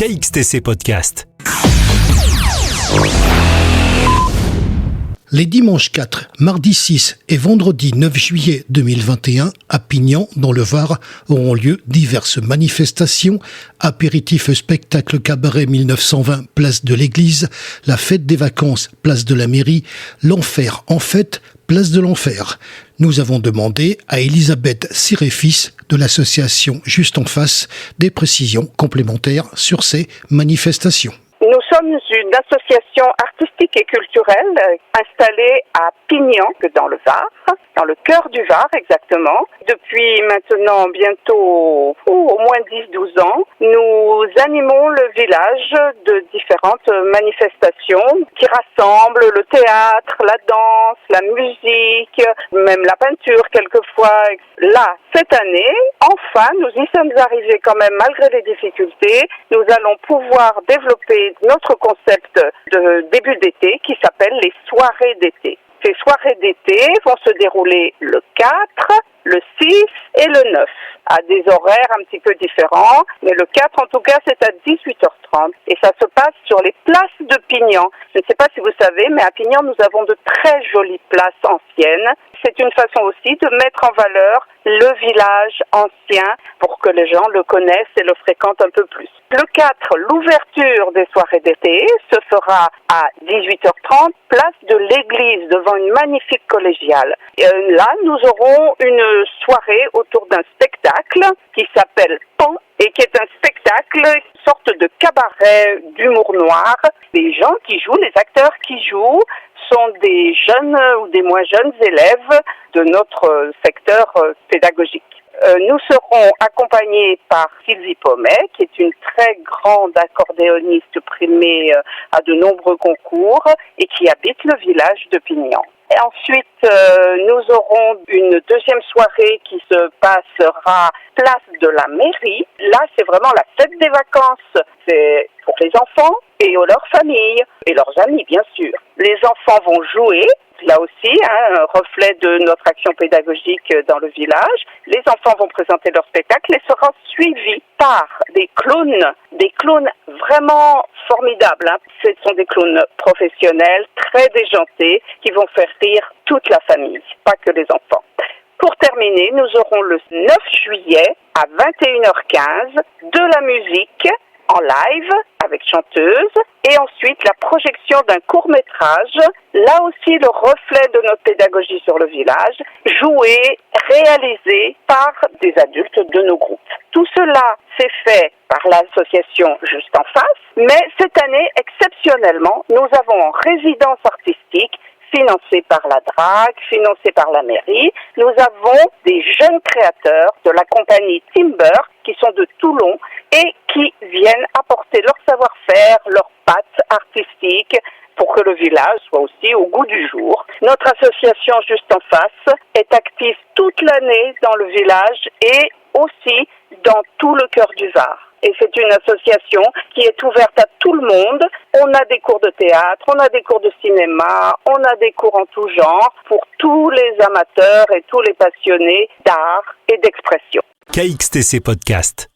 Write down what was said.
KXTC Podcast. Les dimanches 4, mardi 6 et vendredi 9 juillet 2021, à Pignan, dans le Var, auront lieu diverses manifestations, apéritifs, spectacles, cabaret 1920, place de l'église, la fête des vacances, place de la mairie, l'enfer en fête, place de l'enfer. Nous avons demandé à Elisabeth Siréfis de l'association Juste en face des précisions complémentaires sur ces manifestations. Nous sommes une association artistique et culturelle installée à Pignan, dans le Var, dans le cœur du Var exactement. Depuis maintenant bientôt au moins 10-12 ans, nous animons le village de différentes manifestations qui rassemblent le théâtre, la danse, la musique, même la peinture quelquefois. Là, cette année, enfin, nous y sommes arrivés quand même malgré les difficultés. Nous allons pouvoir développer notre concept de début d'été qui s'appelle les soirées d'été. Ces soirées d'été vont se dérouler le 4, le 6 et le 9, à des horaires un petit peu différents, mais le 4 en tout cas c'est à 18h30 et ça se passe sur les places de Pignan. Je ne sais pas si vous savez, mais à Pignan nous avons de très jolies places anciennes. C'est une façon aussi de mettre en valeur le village ancien pour que les gens le connaissent et le fréquentent un peu plus. Le 4, l'ouverture des soirées d'été se fera à 18h30, place de l'église, devant une magnifique collégiale. Là, nous aurons une soirée autour d'un spectacle qui s'appelle Pan et qui est un spectacle, une sorte de cabaret d'humour noir. Les gens qui jouent, les acteurs qui jouent, sont des jeunes ou des moins jeunes élèves de notre secteur pédagogique. Nous serons accompagnés par Sylvie Pommet, qui est une très grande accordéoniste primée à de nombreux concours et qui habite le village de Pignan. Et ensuite, nous aurons une deuxième soirée qui se passera place de la mairie. Là, c'est vraiment la fête des vacances. C'est pour les enfants et leurs familles et leurs amis, bien sûr. Les enfants vont jouer. Là aussi, un reflet de notre action pédagogique dans le village. Les enfants vont présenter leur spectacle et sera suivi par des clowns vraiment formidables. Ce sont des clowns professionnels, très déjantés, qui vont faire rire toute la famille, pas que les enfants. Pour terminer, nous aurons le 9 juillet à 21h15 de la musique en live avec chanteuse et ensuite la projection d'un court-métrage, là aussi le reflet de notre pédagogie sur le village, joué, réalisé par des adultes de nos groupes. Tout cela s'est fait par l'association Juste en face, mais cette année, exceptionnellement, nous avons en résidence artistique financé par la DRAC, financé par la mairie. Nous avons des jeunes créateurs de la compagnie Timber qui sont de Toulon et qui viennent apporter leur savoir-faire, leurs pattes artistiques pour que le village soit aussi au goût du jour. Notre association Juste en face est active toute l'année dans le village et aussi dans tout le cœur du Var. Et c'est une association qui est ouverte à tout le monde. On a des cours de théâtre, on a des cours de cinéma, on a des cours en tout genre pour tous les amateurs et tous les passionnés d'art et d'expression. KXTC Podcast.